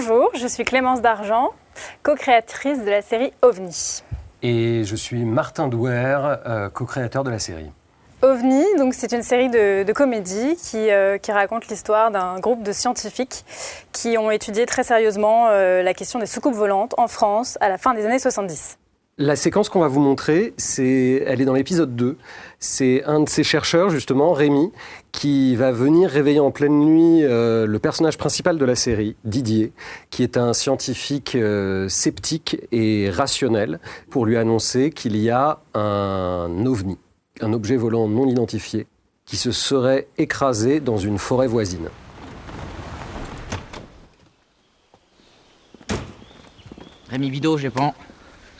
Bonjour, je suis Clémence Dargent, co-créatrice de la série OVNI. Et je suis Martin Douer, co-créateur de la série. OVNI, donc c'est une série de comédie qui raconte l'histoire d'un groupe de scientifiques qui ont étudié très sérieusement la question des soucoupes volantes en France à la fin des années 70. La séquence qu'on va vous montrer, elle est dans l'épisode 2. C'est un de ces chercheurs, justement, Rémi, qui va venir réveiller en pleine nuit le personnage principal de la série, Didier, qui est un scientifique sceptique et rationnel, pour lui annoncer qu'il y a un OVNI, un objet volant non identifié, qui se serait écrasé dans une forêt voisine. Rémi Bidot, je prends.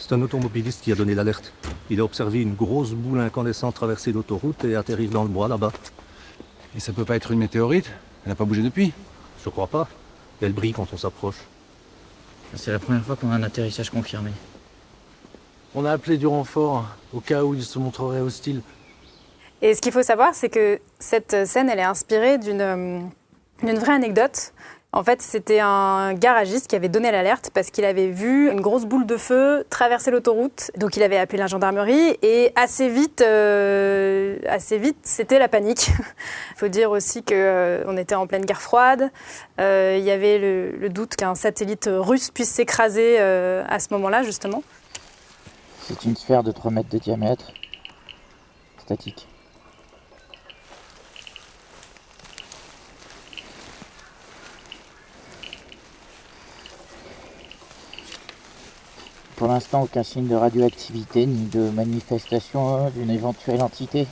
C'est un automobiliste qui a donné l'alerte. Il a observé une grosse boule incandescente traverser l'autoroute et atterrir dans le bois là-bas. Et ça peut pas être une météorite? Elle n'a pas bougé depuis? Je crois pas. Elle brille quand on s'approche. C'est la première fois qu'on a un atterrissage confirmé. On a appelé du renfort, au cas où il se montrerait hostile. Et ce qu'il faut savoir, c'est que cette scène, elle est inspirée d'une vraie anecdote. En fait, c'était un garagiste qui avait donné l'alerte parce qu'il avait vu une grosse boule de feu traverser l'autoroute. Donc, il avait appelé la gendarmerie et assez vite, c'était la panique. Il faut dire aussi qu'on était en pleine guerre froide. Il y avait le doute qu'un satellite russe puisse s'écraser à ce moment-là, justement. C'est une sphère de 3 mètres de diamètre, statique. Pour l'instant, aucun signe de radioactivité ni de manifestation d'une éventuelle entité.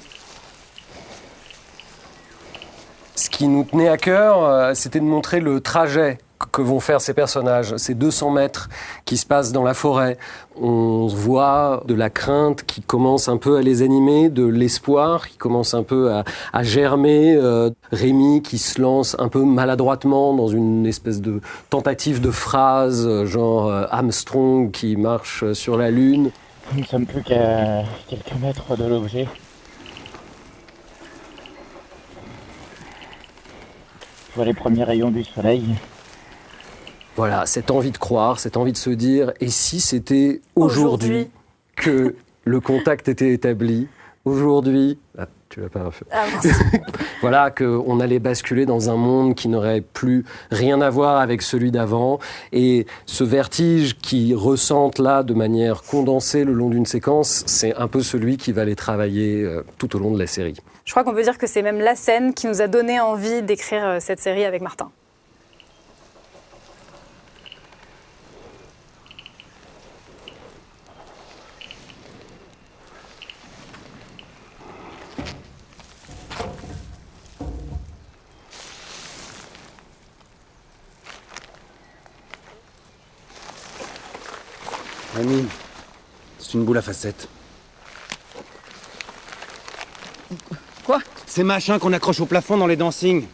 Ce qui nous tenait à cœur, c'était de montrer le trajet que vont faire ces personnages. Ces 200 mètres qui se passent dans la forêt. On voit de la crainte qui commence un peu à les animer, de l'espoir qui commence un peu à germer. Rémi qui se lance un peu maladroitement dans une espèce de tentative de phrase, genre Armstrong qui marche sur la Lune. Nous ne sommes plus qu'à quelques mètres de l'objet. Je vois les premiers rayons du soleil. Voilà, cette envie de croire, cette envie de se dire, et si c'était aujourd'hui que le contact était établi, aujourd'hui, tu vas pas un feu. Voilà, qu'on allait basculer dans un monde qui n'aurait plus rien à voir avec celui d'avant, et ce vertige qu'ils ressentent là de manière condensée le long d'une séquence, c'est un peu celui qui va les travailler tout au long de la série. Je crois qu'on peut dire que c'est même la scène qui nous a donné envie d'écrire cette série avec Martin. Rémi, c'est une boule à facettes. Quoi? Ces machins qu'on accroche au plafond dans les dancings.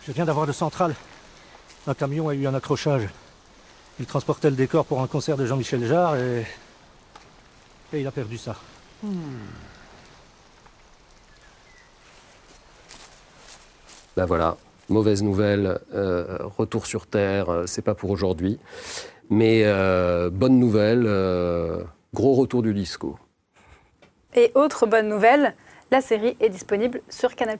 Je viens d'avoir le central. Un camion a eu un accrochage. Il transportait le décor pour un concert de Jean-Michel Jarre et il a perdu ça. Ben voilà, mauvaise nouvelle, retour sur Terre, c'est pas pour aujourd'hui. Mais bonne nouvelle, gros retour du disco. Et autre bonne nouvelle, la série est disponible sur Canal+.